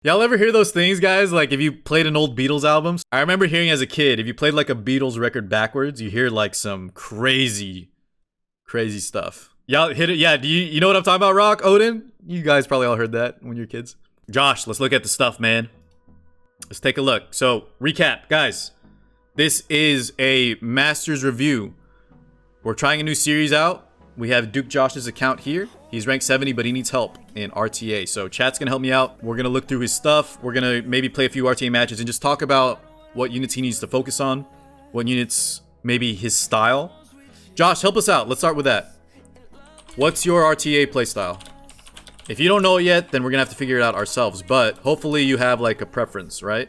Y'all ever hear those things, guys? Like if you played an old Beatles albums? I remember hearing as a kid, if you played like a Beatles record backwards, you hear like some crazy stuff. Y'all hit it? Yeah, do you know what I'm talking about, Rock? Odin? You guys probably all heard that when you were kids. Josh, let's look at the stuff, man. Let's take a look. So, recap, guys. This is a Masters review. We're trying a new series out. We have Duke Josh's account here. He's ranked 70, but he needs help in RTA. So chat's gonna help me out. We're gonna look through his stuff. We're gonna maybe play a few RTA matches and just talk about what units he needs to focus on. What units, maybe his style. Josh, help us out. Let's start with that. What's your RTA playstyle? If you don't know it yet, then we're gonna have to figure it out ourselves. But hopefully you have like a preference, right?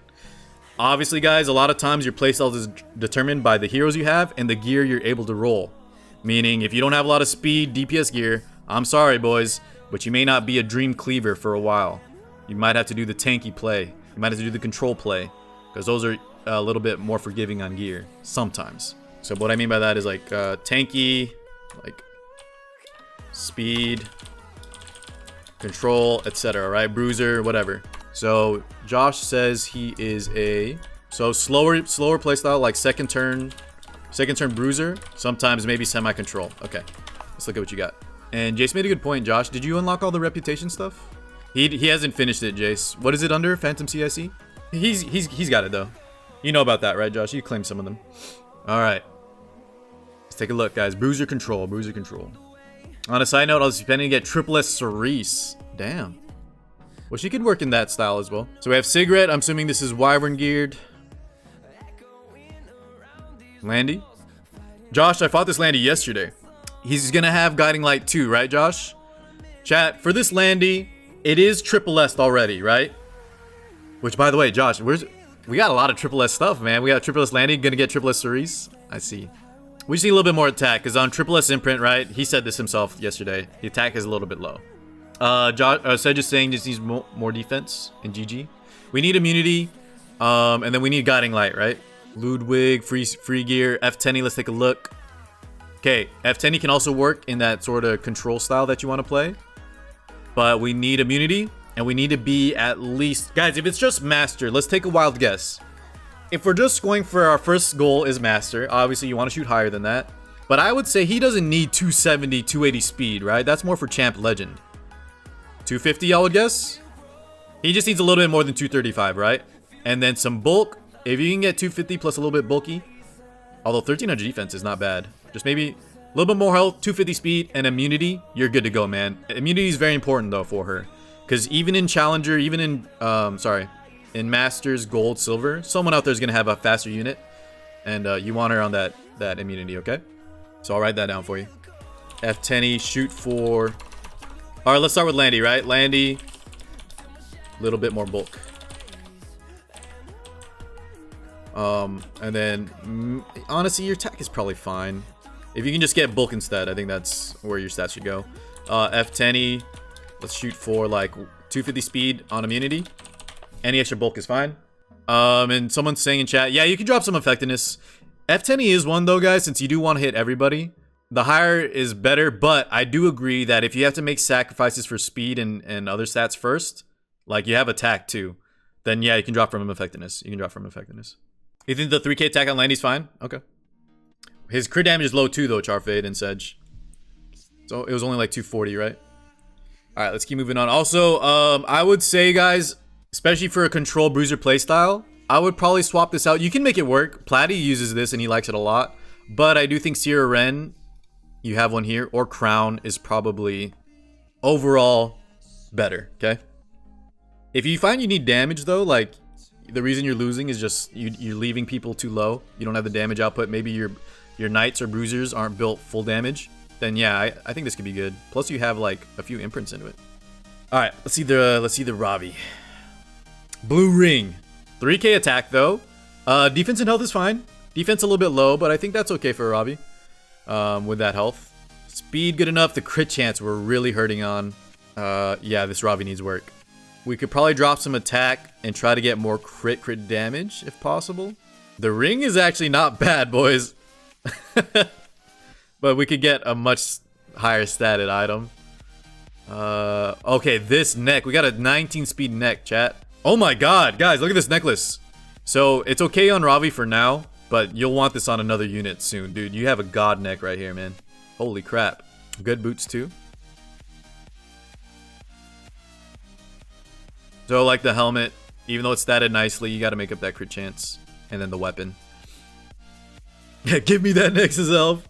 Obviously, guys, a lot of times your playstyle is determined by the heroes you have and the gear you're able to roll. Meaning, if you don't have a lot of speed, DPS gear, I'm sorry, boys, but you may not be a Dream Cleaver for a while. You might have to do the tanky play. You might have to do the control play, because those are a little bit more forgiving on gear, sometimes. So what I mean by that is like tanky, like speed, control, etc., right? Bruiser, whatever. So Josh says he is a slower playstyle, like second turn bruiser, sometimes maybe semi-control. Okay, let's look at what you got. And Jace made a good point. Josh, did you unlock all the reputation stuff? He hasn't finished it, Jace. What is it under? Phantom CIC? He's got it though. You know about that, right, Josh? You claimed some of them. All right, let's take a look, guys. Bruiser control. On a side note, I was planning to get Triple S Cerise. Damn. Well, she could work in that style as well. So we have Cigarette. I'm assuming this is Wyvern geared. Landy. Josh, I fought this Landy yesterday. He's gonna have Guiding Light too, right, Josh? Chat, for this Landy, it is Triple S already, right? Which, by the way, Josh, we got a lot of Triple S stuff, man. We got Triple S Landy, gonna get Triple S Cerise. I see. We just need a little bit more attack, because on Triple S Imprint, right? He said this himself yesterday. The attack is a little bit low. Josh, just saying just needs more defense in GG. We need immunity, and then we need Guiding Light, right? Ludwig, free gear, F10, let's take a look. Okay, F10 can also work in that sort of control style that you want to play. But we need immunity, and we need to be at least... Guys, if it's just Master, let's take a wild guess. If we're just going for our first goal is Master, obviously you want to shoot higher than that. But I would say he doesn't need 270, 280 speed, right? That's more for Champ Legend. 250, I would guess? He just needs a little bit more than 235, right? And then some bulk. If you can get 250 plus a little bit bulky, although 1300 defense is not bad. Just maybe a little bit more health, 250 speed, and immunity, you're good to go, man. Immunity is very important, though, for her. Because even in Challenger, even in, in Masters, Gold, Silver, someone out there is going to have a faster unit. And you want her on that immunity, okay? So I'll write that down for you. F10, shoot for... All right, let's start with Landy, right? Landy, a little bit more bulk. And then, honestly, your attack is probably fine. If you can just get bulk instead, I think that's where your stats should go. F10, let's shoot for like 250 speed on immunity. Any extra bulk is fine. And someone's saying in chat, yeah, you can drop some effectiveness. F10 is one though, guys, since you do want to hit everybody. The higher is better, but I do agree that if you have to make sacrifices for speed and other stats first, like you have attack too, then yeah, you can drop from effectiveness. You think the 3k attack on Landy's fine? Okay. His crit damage is low too, though, Charfade and Sedge. So it was only like 240, right? All right, let's keep moving on. Also, I would say, guys, especially for a control bruiser playstyle, I would probably swap this out. You can make it work. Platy uses this and he likes it a lot. But I do think Sierra Ren, you have one here, or Crown is probably overall better, okay? If you find you need damage, though, like the reason you're losing is just you're leaving people too low. You don't have the damage output. Maybe your knights or bruisers aren't built full damage. Then yeah, I think this could be good. Plus you have like a few imprints into it. All right, let's see the Ravi. Blue ring, 3k attack though. Defense and health is fine. Defense a little bit low, but I think that's okay for Ravi. With that health, speed good enough. The crit chance we're really hurting on. Yeah, this Ravi needs work. We could probably drop some attack and try to get more crit damage if possible. The ring is actually not bad, boys. But we could get a much higher statted item. Okay, this neck. We got a 19 speed neck, chat. Oh my god, guys, look at this necklace. So it's okay on Ravi for now, but you'll want this on another unit soon, dude. You have a god neck right here, man. Holy crap. Good boots too. So like the helmet, even though it's statted nicely, you got to make up that crit chance. And then the weapon. Yeah, give me that neck, Cecilia.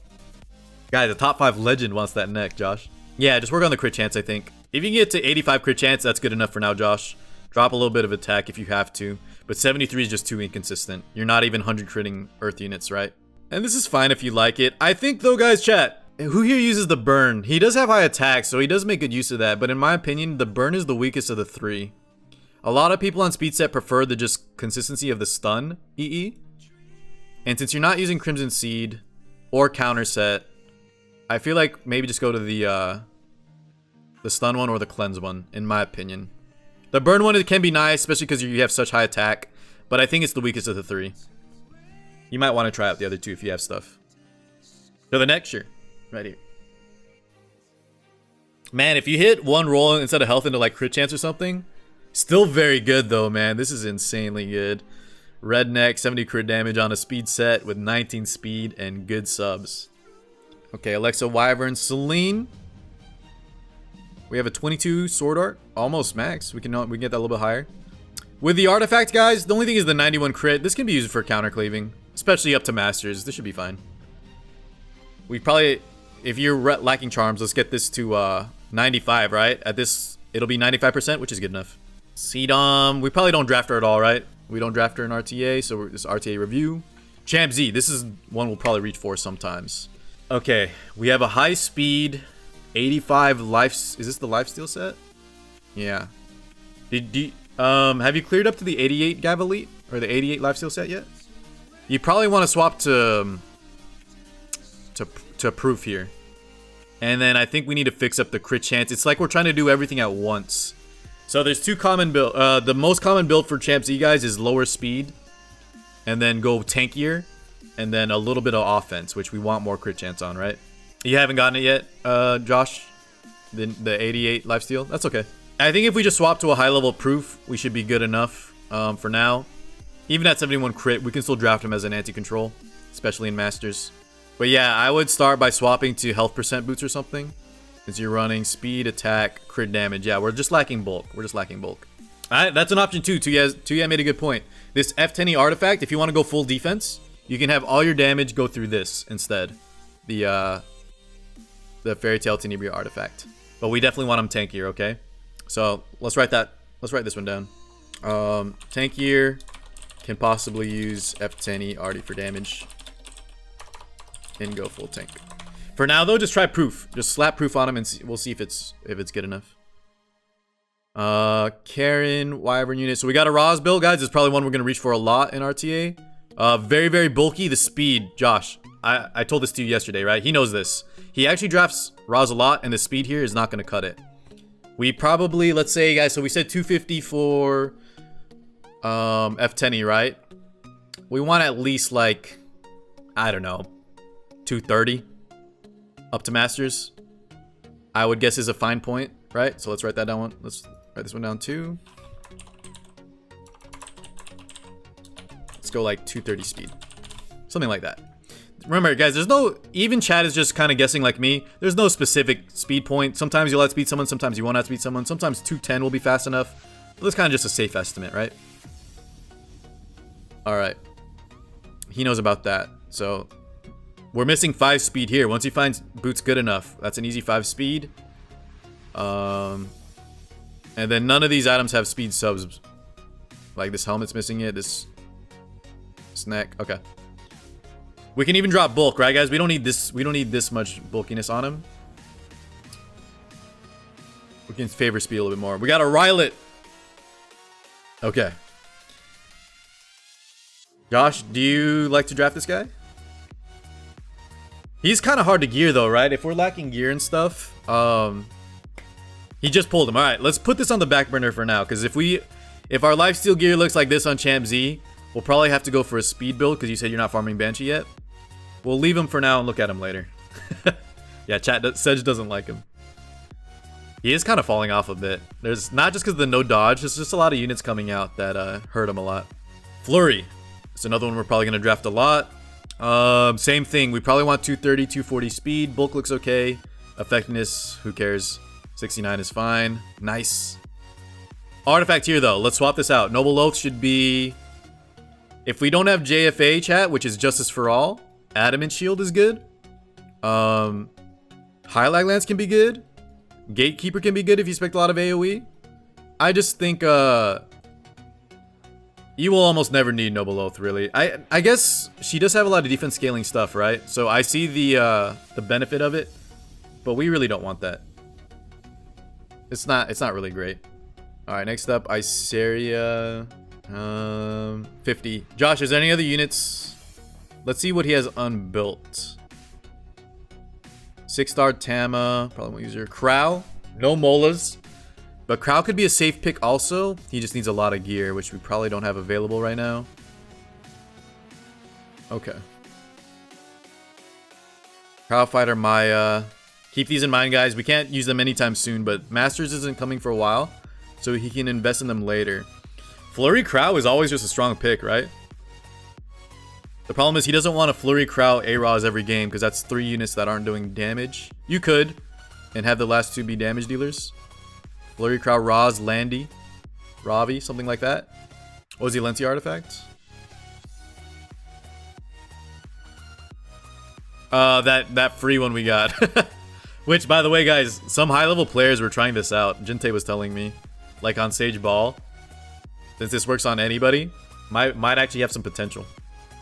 Guys, the top 5 legend wants that neck, Josh. Yeah, just work on the crit chance, I think. If you can get to 85 crit chance, that's good enough for now, Josh. Drop a little bit of attack if you have to. But 73 is just too inconsistent. You're not even 100 critting earth units, right? And this is fine if you like it. I think though, guys, chat, who here uses the burn? He does have high attack, so he does make good use of that. But in my opinion, the burn is the weakest of the 3. A lot of people on speed set prefer the just consistency of the stun EE. And since you're not using Crimson Seed or counter set, I feel like maybe just go to the stun one or the cleanse one, in my opinion. The burn one, it can be nice, especially because you have such high attack. But I think it's the weakest of the 3. You might want to try out the other 2 if you have stuff. So the next year, right here. Man, if you hit 1 roll instead of health into like crit chance or something, still very good though, man. This is insanely good. Redneck, 70 crit damage on a speed set with 19 speed and good subs. Okay, Alexa, Wyvern, Celine. We have a 22 sword art, almost max. We can get that a little bit higher. With the artifact, guys, the only thing is the 91 crit. This can be used for counter cleaving, especially up to masters. This should be fine. We probably, if you're lacking charms, let's get this to 95, right? At this, it'll be 95%, which is good enough. Sedom, we probably don't draft her at all, right? We don't draft her in RTA, so this RTA review. Champ Z, this is one we'll probably reach for sometimes. Okay, we have a high speed, 85 life. Is this the lifesteal set? Yeah. Have you cleared up to the 88 Gav Elite or the 88 lifesteal set yet? You probably want to swap to proof here. And then I think we need to fix up the crit chance. It's like we're trying to do everything at once. So there's 2 common build. The most common build for Champ Z, guys, is lower speed, and then go tankier, and then a little bit of offense, which we want more crit chance on, right? You haven't gotten it yet, Josh? The 88 lifesteal? That's okay. I think if we just swap to a high level proof, we should be good enough for now. Even at 71 crit, we can still draft him as an anti-control, especially in Masters. But yeah, I would start by swapping to health percent boots or something. Since you're running speed, attack, crit damage. Yeah, we're just lacking bulk. We're just lacking bulk. Alright, that's an option too. Tuya made a good point. This F10E artifact, if you want to go full defense, you can have all your damage go through this instead. The Fairy Tale Tenebria artifact. But we definitely want him tankier, okay? So let's write this one down. Tankier can possibly use F10E Artie for damage. And go full tank. For now though, just try proof. Just slap proof on him and we'll see if it's good enough. Karen, Wyvern unit. So we got a Roz build, guys. It's probably one we're gonna reach for a lot in RTA. Very, very bulky. The speed, Josh. I told this to you yesterday, right? He knows this. He actually drafts Roz a lot, and the speed here is not gonna cut it. We probably, let's say, guys, so we said 250 for F10E, right? We want at least like, I don't know, 230 up to Masters. I would guess is a fine point, right? So let's write that down. Let's write this one down too. Let's go like 230 speed. Something like that. Remember, guys, there's no... Even chat is just kind of guessing like me. There's no specific speed point. Sometimes you'll outspeed someone. Sometimes you won't outspeed someone. Sometimes 210 will be fast enough. But that's kind of just a safe estimate, right? Alright. He knows about that. So... We're missing 5 speed here. Once he finds boots good enough, that's an easy 5 speed. And then none of these items have speed subs. Like this helmet's missing it. This snack. Okay. We can even drop bulk, right, guys? We don't need this. We don't need this much bulkiness on him. We can favor speed a little bit more. We got a Rylet. Okay. Josh, do you like to draft this guy? He's kind of hard to gear though, right? If we're lacking gear and stuff, he just pulled him. All right, let's put this on the back burner for now, because if our lifesteal gear looks like this on Champ Z, we'll probably have to go for a speed build because you said you're not farming Banshee yet. We'll leave him for now and look at him later. Yeah, chat, Sedge doesn't like him. He is kind of falling off a bit. There's not just because of the no dodge, there's just a lot of units coming out that hurt him a lot. Flurry. It's another one we're probably going to draft a lot. Same thing. We probably want 230, 240 speed. Bulk looks okay. Effectiveness, who cares? 69 is fine. Nice. Artifact here, though. Let's swap this out. Noble Oath should be... If we don't have JFA, chat, which is Justice for All, Adamant Shield is good. Highlight Lance can be good. Gatekeeper can be good if you expect a lot of AoE. I just think you will almost never need Noble Oath, really. I guess she does have a lot of defense scaling stuff, right? So I see the benefit of it, but we really don't want that. It's not really great. All right, next up, Iseria, 50. Josh, is there any other units? Let's see what he has unbuilt. 6-star Tama, probably won't use her. Crow, no Molas. But Crow could be a safe pick also. He just needs a lot of gear, which we probably don't have available right now. Okay. Crow Fighter Maya. Keep these in mind, guys. We can't use them anytime soon, but Masters isn't coming for a while, so he can invest in them later. Flurry Crow is always just a strong pick, right? The problem is he doesn't want to Flurry Crow A-Raws every game because that's 3 units that aren't doing damage. You could, and have the last 2 be damage dealers. Flurry Crow Raws, Landy, Ravi, something like that. What was the Lenty artifact? That free one we got. Which, by the way, guys, some high-level players were trying this out. Jinte was telling me, like on Sage Ball, since this works on anybody, might actually have some potential.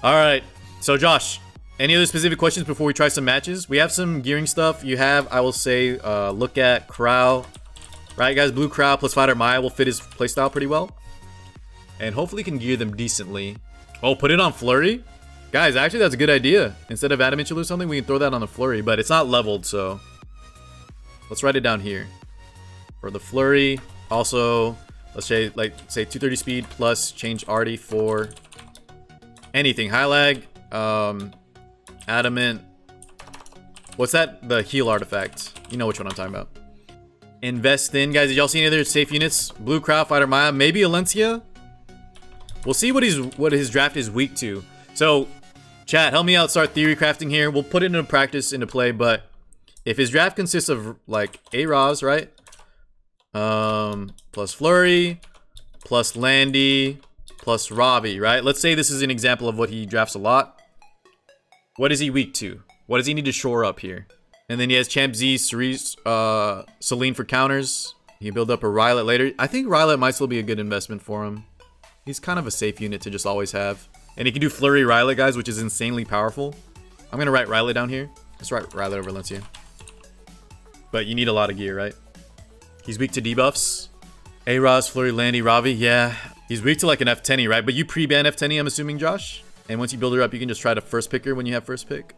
All right, so Josh, any other specific questions before we try some matches? We have some gearing stuff. You have, I will say, look at Crow. Right, guys, Blue Crow plus Fighter Maya will fit his playstyle pretty well. And hopefully can gear them decently. Oh, put it on Flurry? Guys, actually, that's a good idea. Instead of Adamant Shield or something, we can throw that on the Flurry, but it's not leveled, so... Let's write it down here. For the Flurry, also, let's say, say 230 speed plus change Artie for anything. High lag, Adamant. What's that? The heal artifact. You know which one I'm talking about. Invest in, guys. Did y'all see any other safe units? Blue Crow, Fighter Maya, maybe Alencia. We'll see what his draft is weak to. So, chat, help me out. Start theory crafting here. We'll put it into practice, into play. But if his draft consists of like A-Raws, right? Plus Flurry, plus Landy, plus Ravi, right? Let's say this is an example of what he drafts a lot. What is he weak to? What does he need to shore up here? And then he has Champ Z, Cerise, Celine for counters. He can build up a Rylet later. I think Rylet might still be a good investment for him. He's kind of a safe unit to just always have. And he can do Flurry Rylet, guys, which is insanely powerful. I'm going to write Rylet down here. Let's write Rylet over Valencia. But you need a lot of gear, right? He's weak to debuffs. A-Raz, Flurry, Landy, Ravi. Yeah, he's weak to like an F10, right? But you pre-ban F10, I'm assuming, Josh? And once you build her up, you can just try to first pick her when you have first pick.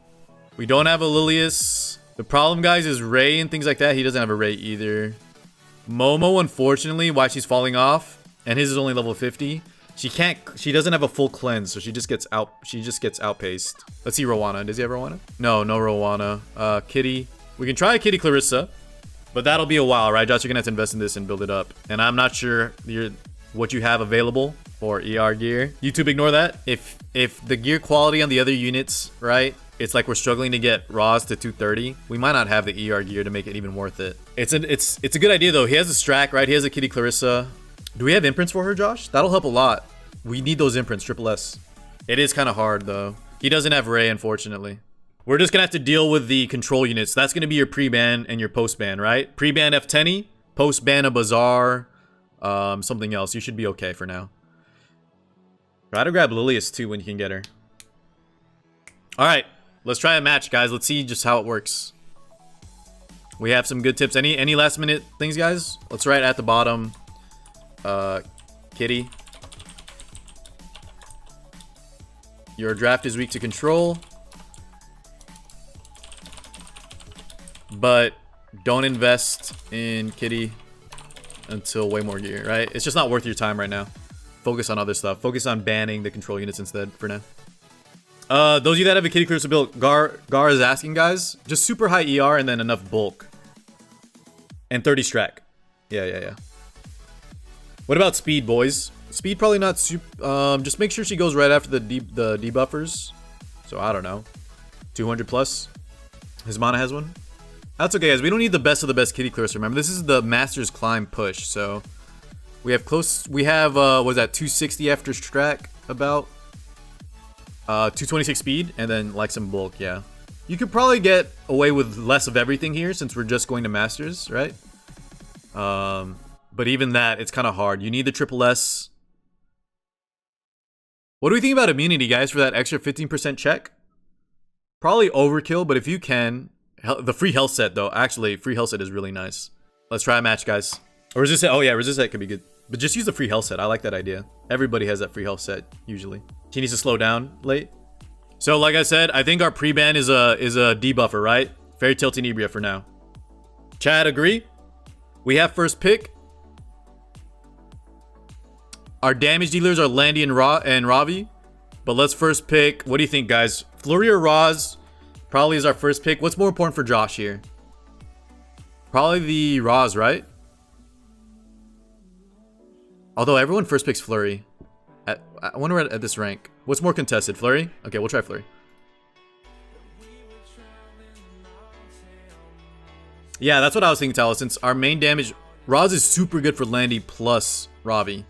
We don't have a Lilius. The problem, guys, is Ray and things like that. He doesn't have a Ray either. Momo, unfortunately, why she's falling off, and his is only level 50. She doesn't have a full cleanse, so she just gets outpaced. Let's see Rowana. Does he have Rowana? No Rowana. Kitty. We can try a Kitty Clarissa, but that'll be a while, right, Josh? You're gonna have to invest in this and build it up. And I'm not sure what you have available for ER gear. YouTube, ignore that. If the gear quality on the other units, right? It's like we're struggling to get Raws to 230. We might not have the ER gear to make it even worth it. It's a good idea though. He has a Strack, right? He has a Kitty Clarissa. Do we have imprints for her, Josh? That'll help a lot. We need those imprints, triple S. It is kind of hard though. He doesn't have Ray, unfortunately. We're just gonna have to deal with the control units. That's gonna be your pre-ban and your post-ban, right? Pre-ban F10, post-ban a Bazaar, something else. You should be okay for now. Try to grab Lilius too when you can get her. All right. Let's try a match, guys. Let's see just how it works. We have some good tips. Any last minute things, guys? Let's write at the bottom. Kitty. Your draft is weak to control. But don't invest in Kitty until way more gear, right? It's just not worth your time right now. Focus on other stuff. Focus on banning the control units instead for now. Those of you that have a Kitty Clarissa build, Gar is asking, guys, just super high ER and then enough bulk. And 30 Strack. Yeah. What about speed, boys? Speed probably not super. Just make sure she goes right after the debuffers. So I don't know. 200 plus. His mana has one. That's okay, guys. We don't need the best of the best kitty clears. Remember, this is the Master's Climb push. So we have close. We have what was that 260 after Strack about. 226 speed and then like some bulk. Yeah, you could probably get away with less of everything here since we're just going to Masters, right? But even that, it's kind of hard. You need the triple S. What do we think about immunity, guys, for that extra 15% check? Probably overkill, but if you can, the free health set though. Actually, free health set is really nice. Let's try a match, guys. Or resist set. Oh yeah, resist set could be good. But just use the free health set. I like that idea. Everybody has that free health set usually. She needs to slow down late. So like I said, I think our pre-ban is a debuffer, right? Fairy Tale Tenebria for now. Chad, agree? We have first pick. Our damage dealers are Landy and Ravi. But let's first pick. What do you think, guys? Flurry or Roz probably is our first pick. What's more important for Josh here? Probably the Roz, right? Although everyone first picks Flurry. I wonder at this rank. What's more contested? Flurry? Okay, we'll try Flurry. Yeah, that's what I was thinking, Talos. Since our main damage... Roz is super good for Landy plus Ravi.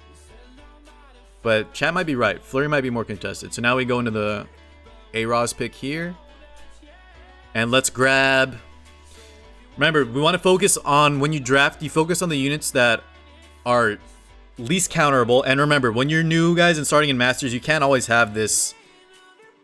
But chat might be right. Flurry might be more contested. So now we go into the A-Roz pick here. And let's grab... Remember, we want to focus on... When you draft, you focus on the units that are... least counterable. And remember, when you're new, guys, and starting in Masters, you can't always have this.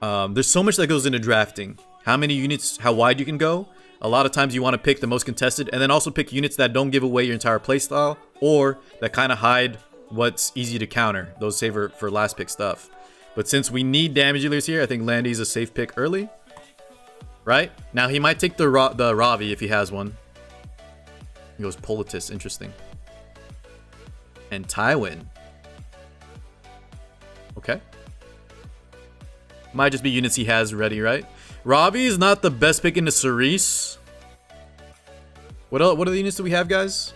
There's so much that goes into drafting. How many units, how wide you can go. A lot of times you want to pick the most contested, and then also pick units that don't give away your entire playstyle, or that kind of hide what's easy to counter. Those save for last pick stuff. But since we need damage dealers here, I think Landy's a safe pick early. Right? Now he might take the Ravi if he has one. He goes Politis, interesting. And Tywin. Okay. Might just be units he has ready, right? Ravi is not the best pick into Cerise. What else? What are the units that we have, guys?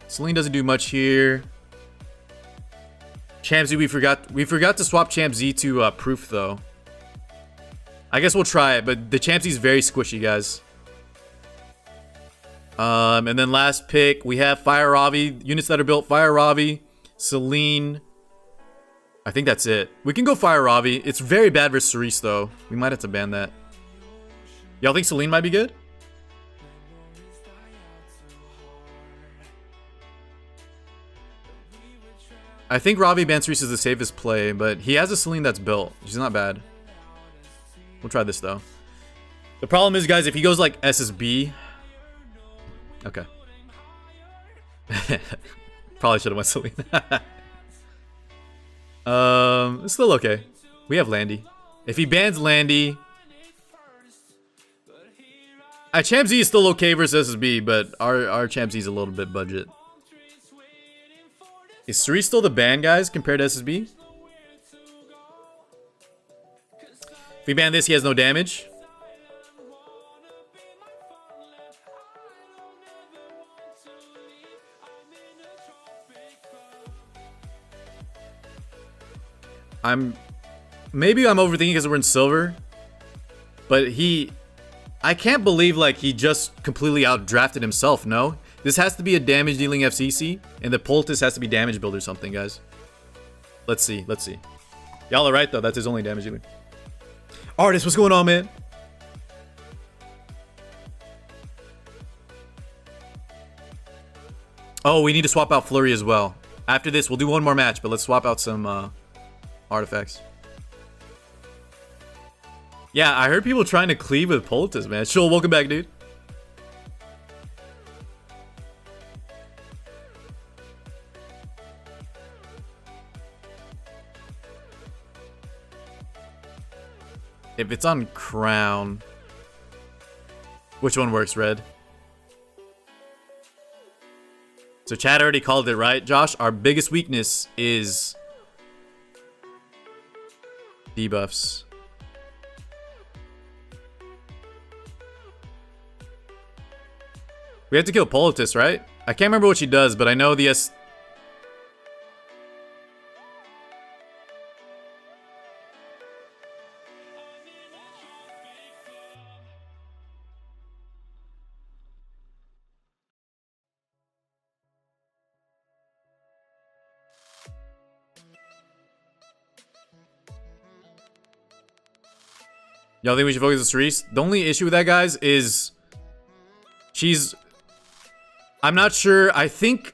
Celine doesn't do much here. Champ Z, we forgot to swap Champ Z to Proof though. I guess we'll try it, but the Champ Z is very squishy, guys. And then last pick, we have Fire Ravi. Units that are built Fire Ravi, Celine. I think that's it. We can go Fire Ravi. It's very bad versus Cerise, though. We might have to ban that. Y'all think Celine might be good? I think Ravi ban Cerise is the safest play, but he has a Celine that's built. She's not bad. We'll try this, though. The problem is, guys, if he goes like SSB... Okay. Probably should have went Celine. It's still okay. We have Landy. If he bans Landy... Champ Z is still okay versus SSB, but our Champ Z is a little bit budget. Is Cerise still the ban, guys, compared to SSB? If we ban this, he has no damage. Maybe I'm overthinking because we're in silver, but I can't believe like he just completely outdrafted himself. No, this has to be a damage dealing FCC, and the Poultice has to be damage build or something, guys. Let's see. Y'all are right though. That's his only damage dealer. Artist, what's going on, man? Oh, we need to swap out Flurry as well. After this, we'll do one more match, but let's swap out some artifacts. Yeah, I heard people trying to cleave with Poultice, man. Shul, welcome back, dude. If it's on Crown... Which one works, Red? So Chad already called it, right? Josh, our biggest weakness is... debuffs. We have to kill Politis, right? I can't remember what she does, but I know the S... Y'all think we should focus on Cerise? The only issue with that, guys, is... she's... I'm not sure. I think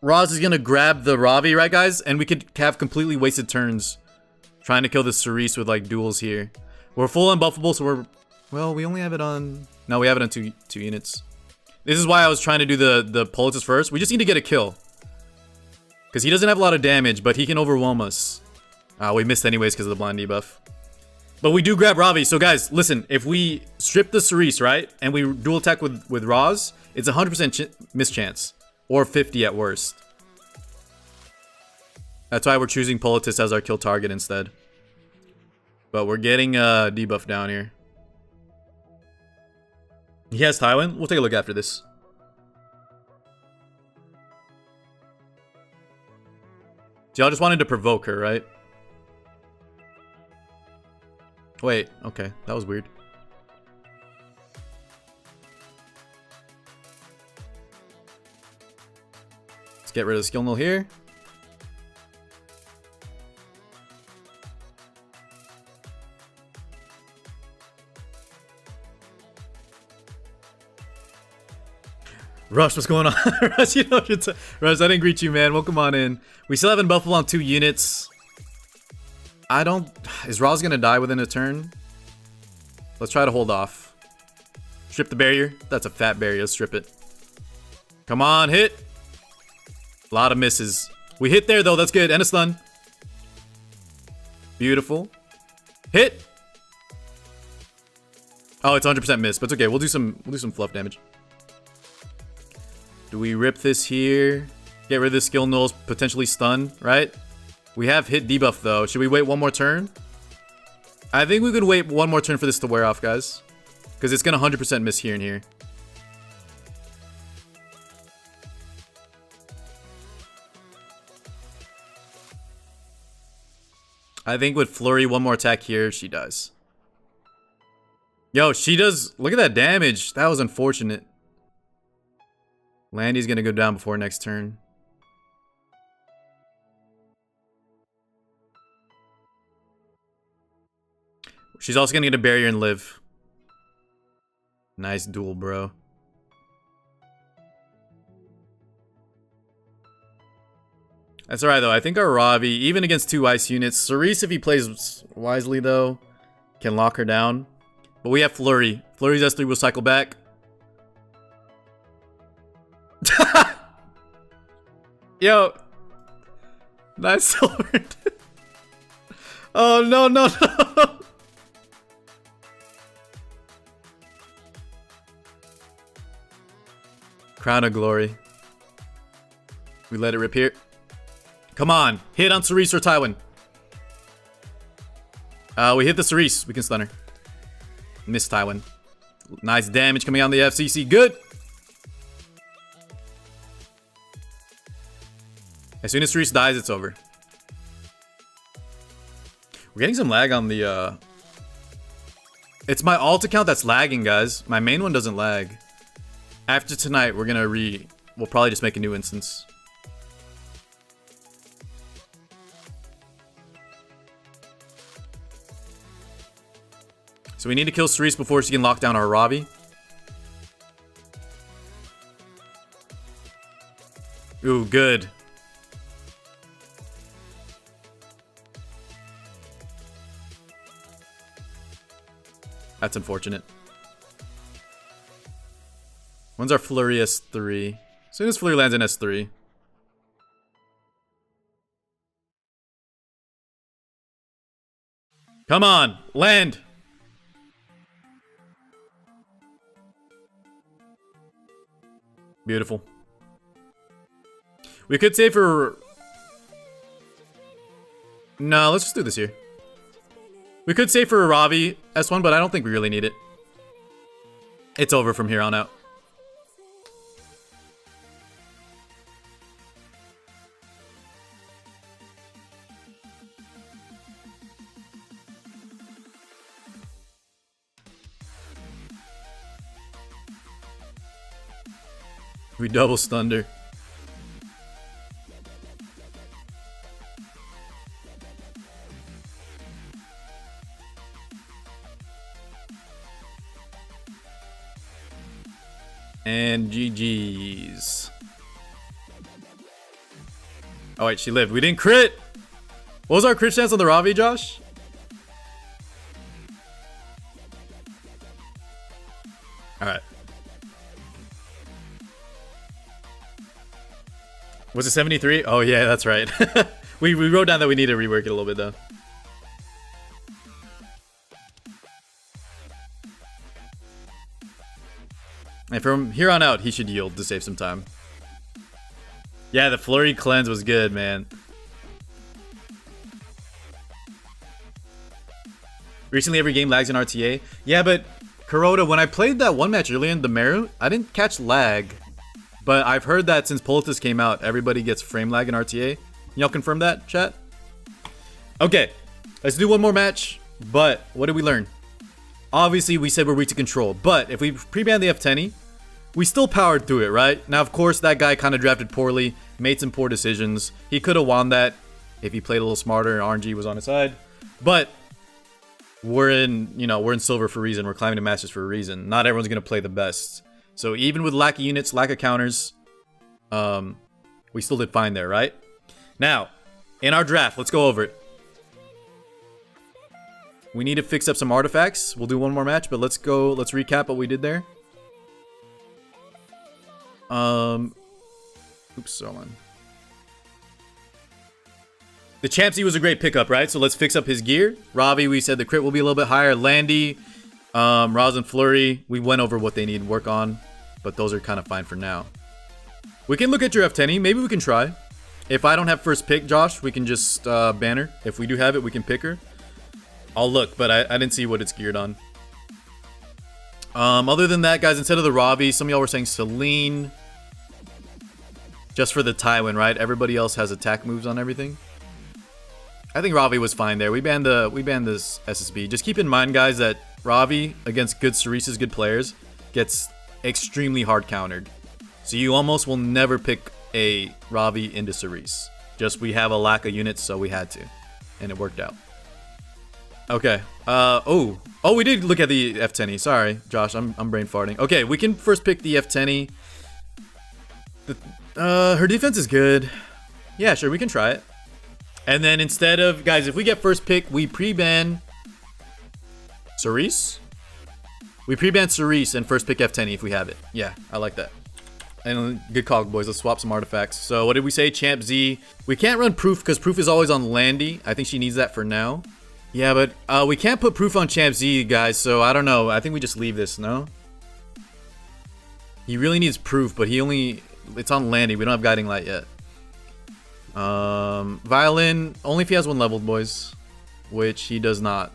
Roz is going to grab the Ravi, right, guys? And we could have completely wasted turns trying to kill the Cerise with, like, duels here. We're full unbuffable, so we're... well, we only have it on... no, we have it on two units. This is why I was trying to do the Politis first. We just need to get a kill. Because he doesn't have a lot of damage, but he can overwhelm us. We missed anyways because of the blind debuff. But we do grab Ravi. So guys, listen. If we strip the Cerise, right? And we dual attack with Roz, it's a 100% miss chance. Or 50 at worst. That's why we're choosing Politis as our kill target instead. But we're getting a debuff down here. He has Tywin. We'll take a look after this. So y'all just wanted to provoke her, right? Wait, okay. That was weird. Let's get rid of the skill null here. Rush, what's going on? Rush, you know, Rush, I didn't greet you, man. Welcome on in. We still have Buffalo on 2 units. I don't... is Roz gonna die within a turn? Let's try to hold off. Strip the barrier. That's a fat barrier. Let's strip it. Come on, hit. A lot of misses. We hit there, though. That's good. And a stun. Beautiful. Hit. Oh, it's 100% miss, but it's okay. We'll do some fluff damage. Do we rip this here? Get rid of the skill nulls, potentially stun, right? We have hit debuff though. Should we wait one more turn? I think we could wait one more turn for this to wear off, guys. Because it's gonna 100% miss here and here. I think with Flurry, one more attack here, she dies. Yo, she does... look at that damage. That was unfortunate. Landy's gonna go down before next turn. She's also gonna get a barrier and live. Nice duel, bro. That's alright, though. I think our Ravi, even against 2 ice units... Cerise, if he plays wisely, though, can lock her down. But we have Flurry. Flurry's S3 will cycle back. Yo. Nice sword. Oh, no, no, no. Crown of Glory. We let it rip here. Come on. Hit on Cerise or Tywin. We hit the Cerise. We can stun her. Miss Tywin. Nice damage coming on the FCC. Good. As soon as Cerise dies, it's over. We're getting some lag on the, it's my alt account that's lagging, guys. My main one doesn't lag. After tonight, we're gonna we'll probably just make a new instance. So we need to kill Cerise before she can lock down our Ravi. Ooh, good. That's unfortunate. When's our Flurry S3? As soon as Flurry lands in S3. Come on, land! Beautiful. We could save for... no, let's just do this here. We could save for a Ravi S1, but I don't think we really need it. It's over from here on out. We double stunned her. And GG's. Oh wait, she lived. We didn't crit! What was our crit chance on the Ravi, Josh? Alright. Was it 73? Oh yeah, that's right. we wrote down that we need to rework it a little bit though. And from here on out, he should yield to save some time. Yeah, the flurry cleanse was good, man. Recently, every game lags in RTA. Yeah, but Kuroda, when I played that one match earlier in the Meru, I didn't catch lag. But I've heard that since Politis came out, everybody gets frame lag in RTA. Can y'all confirm that, chat? Okay, let's do one more match. But what did we learn? Obviously, we said we're weak to control, but if we pre-banned the F10, we still powered through it, right? Now, of course, that guy kind of drafted poorly, made some poor decisions. He could have won that if he played a little smarter and RNG was on his side. But we're in, we're in silver for a reason. We're climbing to masters for a reason. Not everyone's going to play the best. So even with lack of units, lack of counters, we still did fine there, right? Now, in our draft, let's go over it. We need to fix up some artifacts. We'll do one more match, but let's recap what we did there. Oops, wrong one. The Champsy was a great pickup, right? So let's fix up his gear. Ravi, we said the crit will be a little bit higher. Landy, Roz and Flurry, we went over what they need to work on, but those are kind of fine for now. We can look at your F10. Maybe we can try. If I don't have first pick, Josh, we can just ban her. If we do have it, we can pick her. I'll look, but I didn't see what it's geared on. Other than that, guys, instead of the Ravi, some of y'all were saying Celine. Just for the Tywin, right? Everybody else has attack moves on everything. I think Ravi was fine there. We banned this SSB. Just keep in mind, guys, that Ravi against good Cerise's good players gets extremely hard countered. So you almost will never pick a Ravi into Cerise. Just we have a lack of units, so we had to. And it worked out. Okay. Oh, we did look at the F10. Sorry, Josh, I'm brain farting. Okay, we can first pick the F10. Her defense is good. Yeah, sure, we can try it. And then instead of, guys, if we get first pick, we pre-ban Cerise. We pre-ban Cerise and first pick F10 if we have it. Yeah, I like that. And good call, boys. Let's swap some artifacts. So what did we say? Champ Z. We can't run Proof because Proof is always on Landy. I think she needs that for now. Yeah, but we can't put Proof on Champ Z, guys, so I don't know. I think we just leave this, no? He really needs Proof, but it's on Landy. We don't have Guiding Light yet. Violin, only if he has one leveled, boys. Which he does not.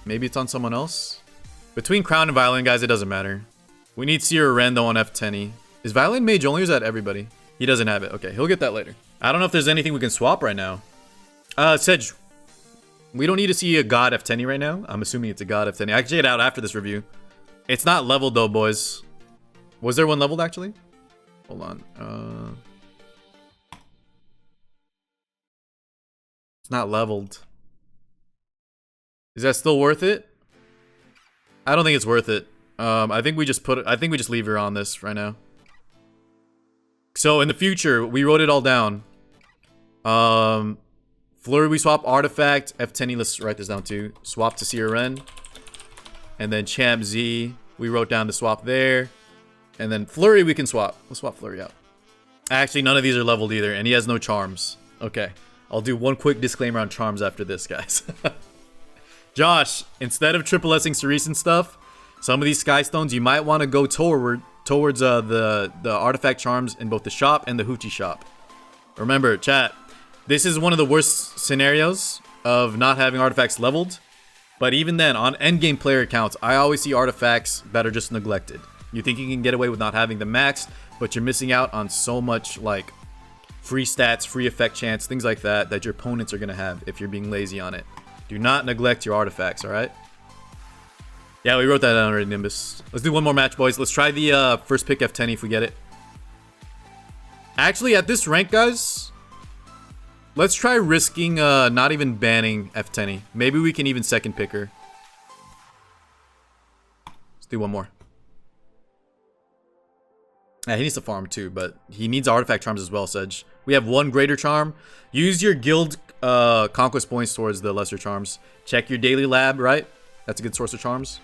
Maybe it's on someone else? Between Crown and Violin, guys, it doesn't matter. We need Sierra Ren, though, on F10. Is Violin Mage only, or is that everybody? He doesn't have it. Okay, he'll get that later. I don't know if there's anything we can swap right now. Sedge. We don't need to see a God F10 right now. I'm assuming it's a God F10. I can check it out after this review. It's not leveled, though, boys. Was there one leveled, actually? Hold on. It's not leveled. Is that still worth it? I don't think it's worth it. I think we just leave her on this right now. So in the future, we wrote it all down. Flurry, we swap artifact. F10, let's write this down too. Swap to Sierra Ren. And then Champ Z, we wrote down to swap there. And then Flurry, we can swap. Let's swap Flurry out. Actually, none of these are leveled either, and he has no charms. Okay. I'll do one quick disclaimer on charms after this, guys. Josh, instead of triple S-ing Cerise and stuff, some of these Sky Stones, you might want to go towards the artifact charms in both the shop and the Hoochie shop. Remember, chat, this is one of the worst scenarios of not having artifacts leveled. But even then, on endgame player accounts, I always see artifacts that are just neglected. You think you can get away with not having them maxed, but you're missing out on so much, like, free stats, free effect chance, things like that, that your opponents are going to have if you're being lazy on it. Do not neglect your artifacts, alright? Yeah, we wrote that down already, Nimbus. Let's do one more match, boys. Let's try the first pick F10 if we get it. Actually, at this rank, guys, let's try risking not even banning F10. Maybe we can even second pick her. Let's do one more. Yeah, he needs to farm too, but he needs artifact charms as well, Sedge. We have one greater charm. Use your guild conquest points towards the lesser charms. Check your daily lab, right? That's a good source of charms.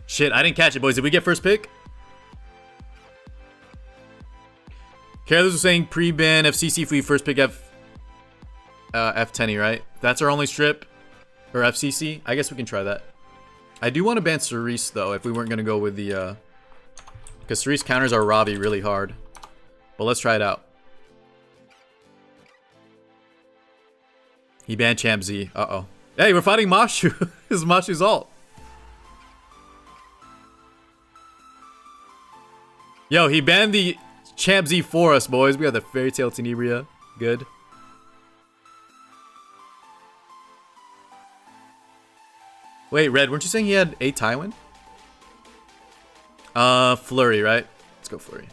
Shit, I didn't catch it, boys. Did we get first pick? Careless was saying pre-ban FCC if we first pick F10, right? That's our only strip. Or FCC. I guess we can try that. I do want to ban Cerise, though, if we weren't going to go with the... Because Cerise counters our Ravi really hard. But let's try it out. He banned Champ Z. Uh-oh. Hey, we're fighting Mashu. This is Mashu's ult. Yo, he banned the Champ Z for us, boys. We got the Fairy Tail Tenebria. Good. Wait, Red, weren't you saying he had a Tywin? Flurry, right? Let's go Flurry.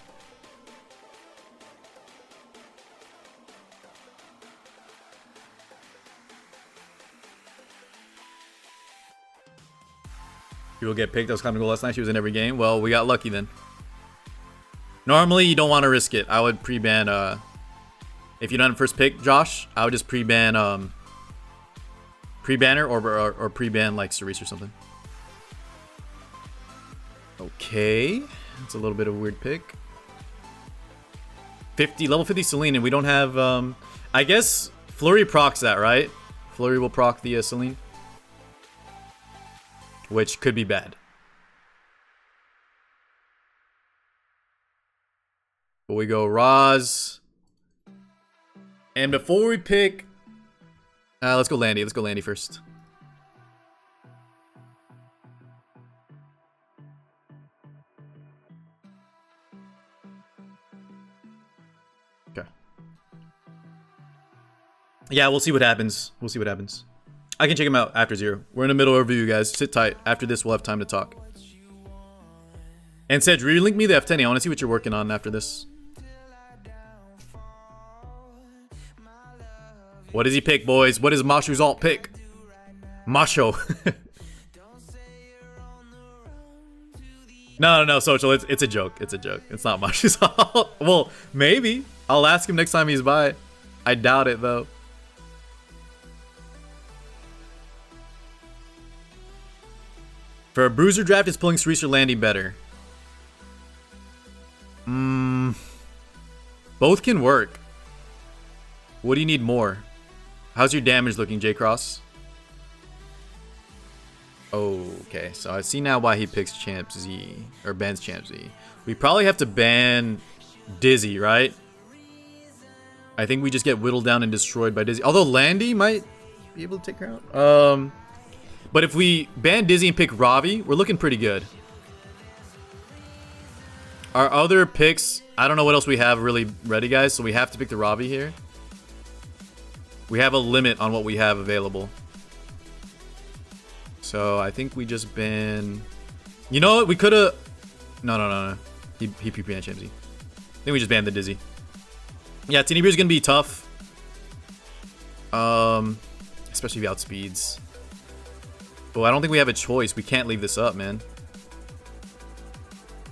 People get picked. That was kind of cool last night. She was in every game. Well, we got lucky then. Normally, you don't want to risk it. I would pre-ban, if you don't have first pick, Josh, I would just pre-ban, pre-banner or pre-ban like Cerise or something. Okay. That's a little bit of a weird pick. Level 50 Celine, and we don't have, I guess Flurry procs that, right? Flurry will proc the Celine. Which could be bad. But we go Roz. And before we pick... let's go Landy. Let's go Landy first. Okay. Yeah, we'll see what happens. We'll see what happens. I can check him out after 0. We're in the middle overview, guys. Sit tight. After this, we'll have time to talk. And Sedge, relink me the F10. I want to see what you're working on after this. What does he pick, boys? What is Mashu's alt pick? Masho. No, Social. It's a joke. It's a joke. It's not Mashu's alt. Well, maybe. I'll ask him next time he's by. I doubt it, though. For a bruiser draft, is pulling Cerise or Landy better? Both can work. What do you need more? How's your damage looking, J-Cross? Okay, so I see now why he picks Champ Z, or bans Champ Z. We probably have to ban Dizzy, right? I think we just get whittled down and destroyed by Dizzy. Although Landy might be able to take her out. But if we ban Dizzy and pick Ravi, we're looking pretty good. Our other picks, I don't know what else we have really ready, guys. So we have to pick the Ravi here. We have a limit on what we have available. So I think we just ban... You know what? We could have... No. He banned Champ Z. I think we just banned the Dizzy. Yeah, Tenebria is going to be tough. Especially if he outspeeds. But I don't think we have a choice. We can't leave this up, man.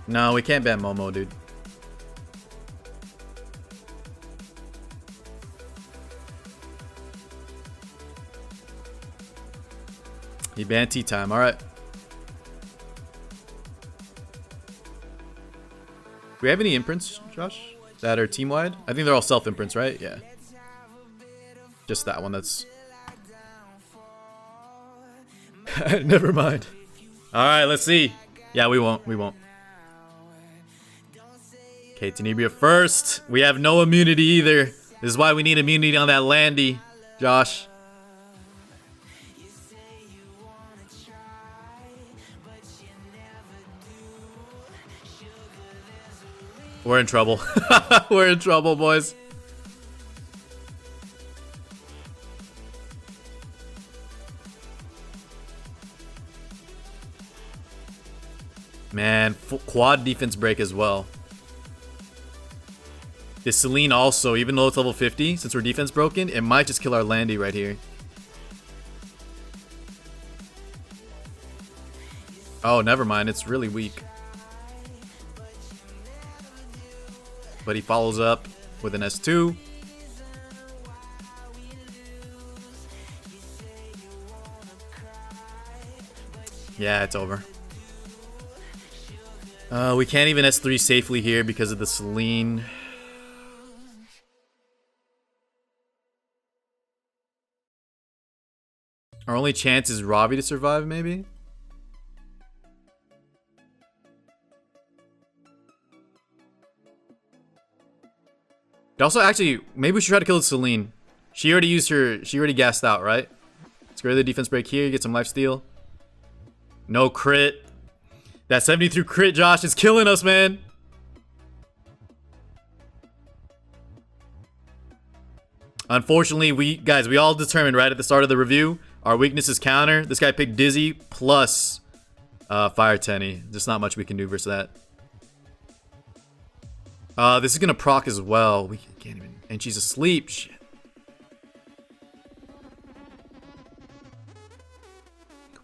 No, we can't ban Momo, dude. He banned Tea Time. All right. Do we have any imprints, Josh, that are team-wide? I think they're all self-imprints, right? Yeah. Just that one that's... Never mind. All right, let's see. Yeah, we won't. Okay, Tenebria first. We have no immunity either. This is why we need immunity on that Landy, Josh. We're in trouble. We're in trouble, boys. Man, quad defense break as well. This Celine also, even though it's level 50, since we're defense broken, it might just kill our Landy right here. Oh, never mind. It's really weak. But he follows up with an S2. Yeah, it's over. We can't even S3 safely here because of the Celine. Our only chance is Ravi to survive, maybe? Also, actually, maybe we should try to kill Celine. She already used her... She already gassed out, right? Let's go to the defense break here, get some lifesteal. No crit. That 73 crit, Josh, is killing us, man. Unfortunately, we all determined right at the start of the review, our weakness is counter. This guy picked Dizzy plus Fire Tenny. There's not much we can do versus that. This is gonna proc as well. We can't even... And she's asleep. Shit.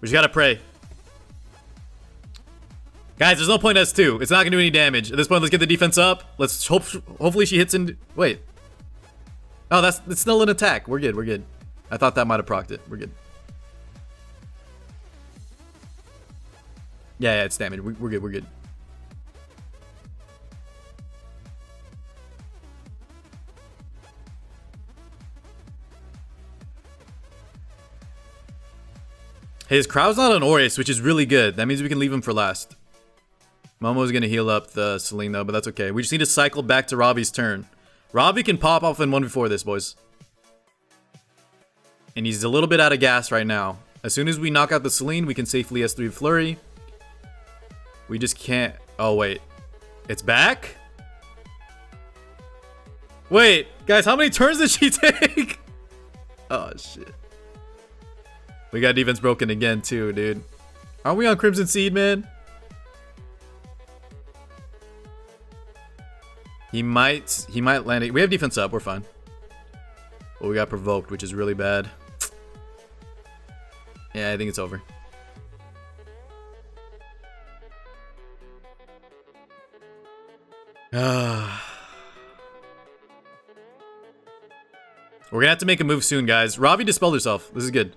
We just gotta pray. Guys, there's no point in S2. It's not gonna do any damage. At this point, let's get the defense up. Let's hope... Hopefully she hits in... Wait. Oh, it's still an attack. We're good, we're good. I thought that might have procced it. We're good. Yeah, it's damage. We're good, we're good. His crowd's not on Aureus, which is really good. That means we can leave him for last. Momo's gonna heal up the Celine though, but that's okay. We just need to cycle back to Ravi's turn. Ravi can pop off in 1v4 this, boys. And he's a little bit out of gas right now. As soon as we knock out the Celine, we can safely S3 Flurry. We just can't... Oh, wait. It's back? Wait, guys, how many turns did she take? Oh, shit. We got defense broken again, too, dude. Aren't we on Crimson Seed, man? He might land it. We have defense up. We're fine. But we got provoked, which is really bad. Yeah, I think it's over. We're gonna have to make a move soon, guys. Ravi dispelled herself. This is good.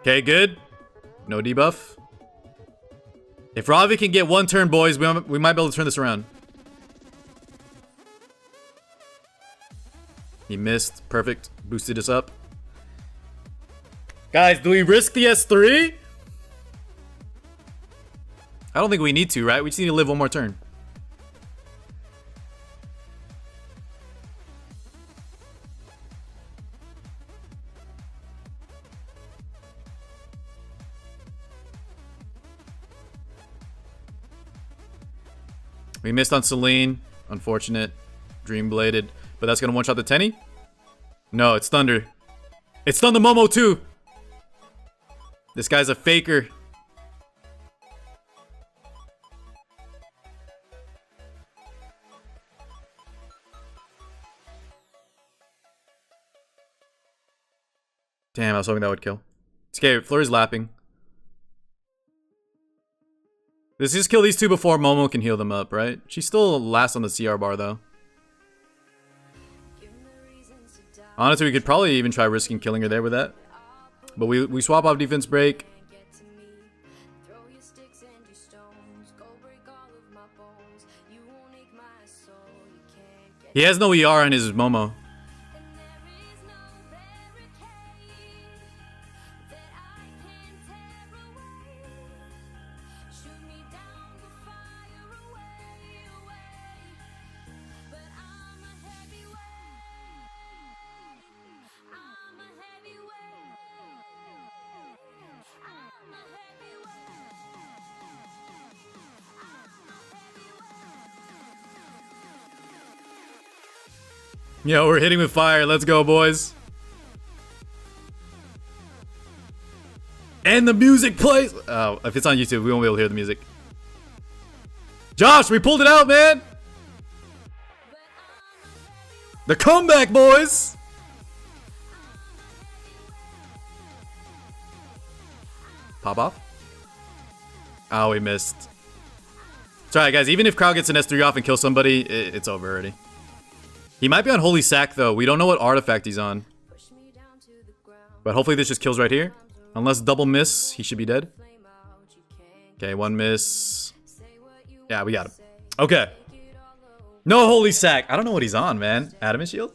Okay, good. No debuff. If Ravi can get one turn, boys, we might be able to turn this around. He missed. Perfect. Boosted us up. Guys, do we risk the S3? I don't think we need to, right? We just need to live one more turn. We missed on Celine. Unfortunate. Dream Bladed. But that's going to one-shot the Tenny? No, it's Thunder. It's stunned the Momo too. This guy's a faker. Damn, I was hoping that would kill. It's okay, Flurry's lapping. Let's just kill these two before Momo can heal them up, right? She's still last on the CR bar, though. Honestly, we could probably even try risking killing her there with that. But we swap off defense break. He has no ER in his Momo. Yo, we're hitting with fire. Let's go, boys. And the music plays. Oh, if it's on YouTube, we won't be able to hear the music. Josh, we pulled it out, man. The comeback, boys. Pop off. Oh, we missed. It's alright, guys. Even if Crowd gets an S3 off and kills somebody, it's over already. He might be on Holy Sack, though. We don't know what artifact he's on. But hopefully this just kills right here. Unless double miss, he should be dead. Okay, one miss. Yeah, we got him. Okay. No Holy Sack. I don't know what he's on, man. Adamant Shield?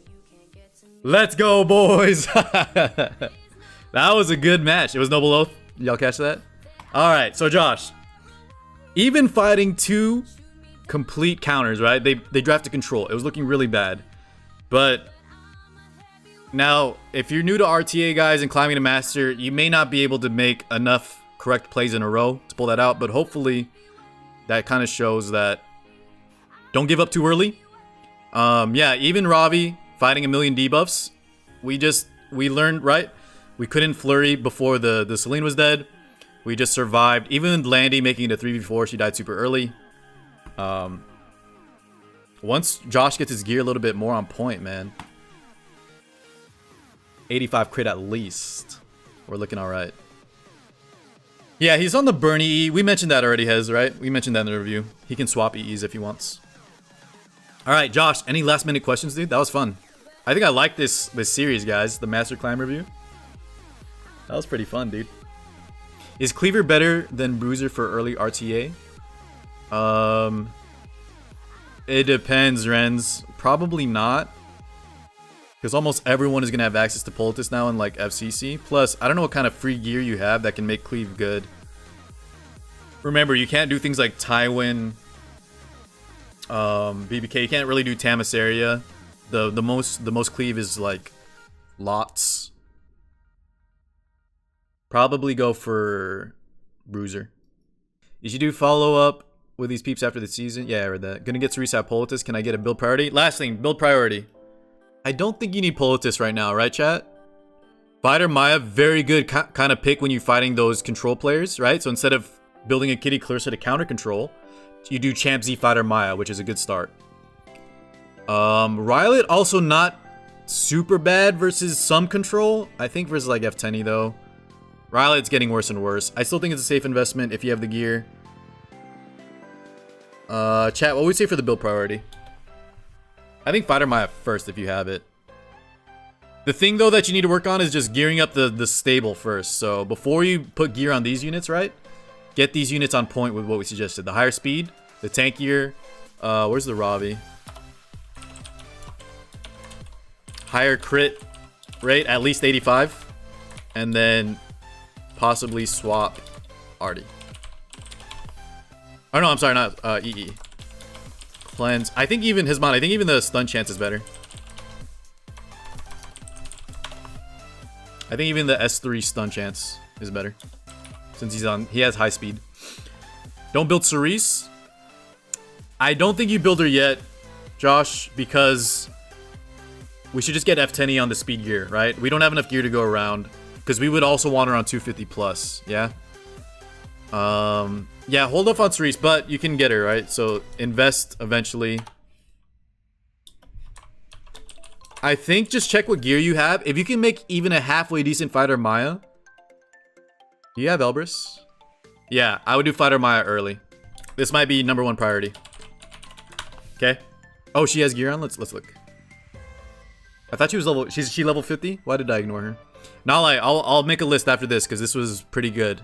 Let's go, boys. That was a good match. It was Noble Oath. Y'all catch that? Alright, so Josh. Even fighting 2 complete counters, right? They drafted control. It was looking really bad. But now, if you're new to RTA, guys, and climbing to master, you may not be able to make enough correct plays in a row to pull that out. But hopefully, that kind of shows that don't give up too early. Yeah, even Ravi fighting a million debuffs. We learned, right? We couldn't flurry before the Celine was dead. We just survived. Even Landy making it a 3v4, she died super early. Once Josh gets his gear a little bit more on point, man. 85 crit at least. We're looking alright. Yeah, he's on the Burn EE. We mentioned that already, Hez, right? We mentioned that in the review. He can swap EEs if he wants. Alright, Josh, any last minute questions, dude? That was fun. I think I like this series, guys. The Master Climb review. That was pretty fun, dude. Is Cleaver better than Bruiser for early RTA? It depends, Renz. Probably not. Because almost everyone is going to have access to Poultice now in like FCC. Plus, I don't know what kind of free gear you have that can make Cleave good. Remember, you can't do things like Tywin, BBK. You can't really do Tamasaria. The most Cleave is like Lots. Probably go for Bruiser. You should do follow-up with these peeps after the season. Yeah, I read that. Gonna get to reset Poultice. Can I get a build priority? Last thing, build priority. I don't think you need Poultice right now, right, chat? Fighter Maya, very good kind of pick when you're fighting those control players, right? So instead of building a Kitty Clarissa to counter control, you do Champ Z Fighter Maya, which is a good start. Rylet, also not super bad versus some control. I think versus like F10 though. Rylet's getting worse and worse. I still think it's a safe investment if you have the gear. Chat, what would we say for the build priority? I think Fighter Maya first if you have it. The thing though that you need to work on is just gearing up the stable first. So before you put gear on these units, right? Get these units on point with what we suggested. The higher speed, the tankier. Where's the Ravi? Higher crit rate, at least 85. And then possibly swap Artie. Oh no, I'm sorry, not EE. Cleanse. I think even Hisman, I think even the stun chance is better. I think even the S3 stun chance is better. Since he has high speed. Don't build Cerise. I don't think you build her yet, Josh, because we should just get F10E on the speed gear, right? We don't have enough gear to go around. Because we would also want her on 250 plus, yeah? Yeah, hold off on Cerise, but you can get her, right? So invest eventually. I think just check what gear you have. If you can make even a halfway decent Fighter Maya. Do you have Elbrus? Yeah, I would do Fighter Maya early. This might be #1 priority. Okay. Oh, she has gear on? Let's look. I thought she was level... She level 50? Why did I ignore her? Not like... I'll make a list after this because this was pretty good.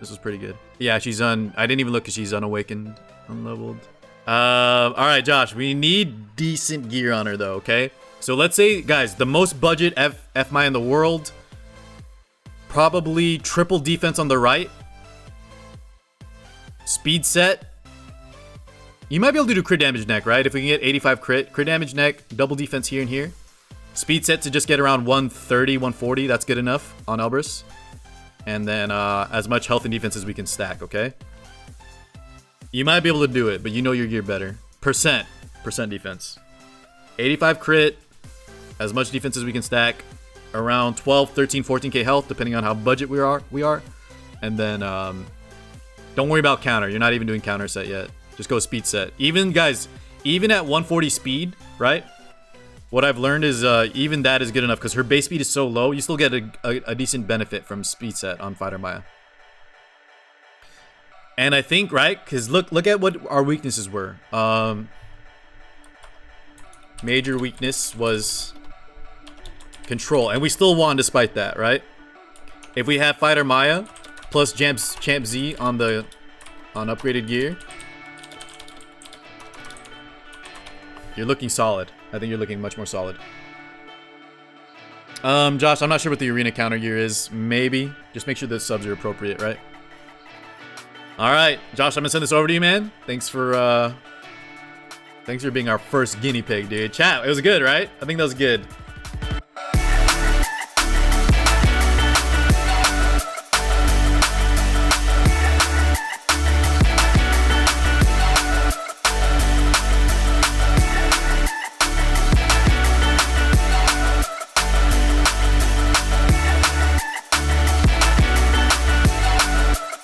This was pretty good. Yeah, she's on... I didn't even look because she's unawakened. Unleveled. Alright, Josh. We need decent gear on her though, okay? So let's say, guys, the most budget F-Maya in the world. Probably triple defense on the right. Speed set. You might be able to do crit damage neck, right? If we can get 85 crit. Crit damage neck, double defense here and here. Speed set to just get around 130, 140. That's good enough on Elbrus. And then as much health and defense as we can stack, okay? You might be able to do it, but you know your gear better. Percent defense. 85 crit. As much defense as we can stack. Around 12, 13, 14k health, depending on how budget we are. And then don't worry about counter. You're not even doing counter set yet. Just go speed set. Even, guys, even at 140 speed, right? What I've learned is even that is good enough because her base speed is so low, you still get a decent benefit from speed set on Fighter Maya. And I think, right, because look at what our weaknesses were. Major weakness was control, and we still won despite that, right? If we have Fighter Maya plus Champ Z on upgraded gear, you're looking solid. I think you're looking much more solid. Josh, I'm not sure what the arena counter gear is. Maybe. Just make sure the subs are appropriate, right? Alright, Josh, I'm gonna send this over to you, man. Thanks for being our first guinea pig, dude. Chat, it was good, right? I think that was good.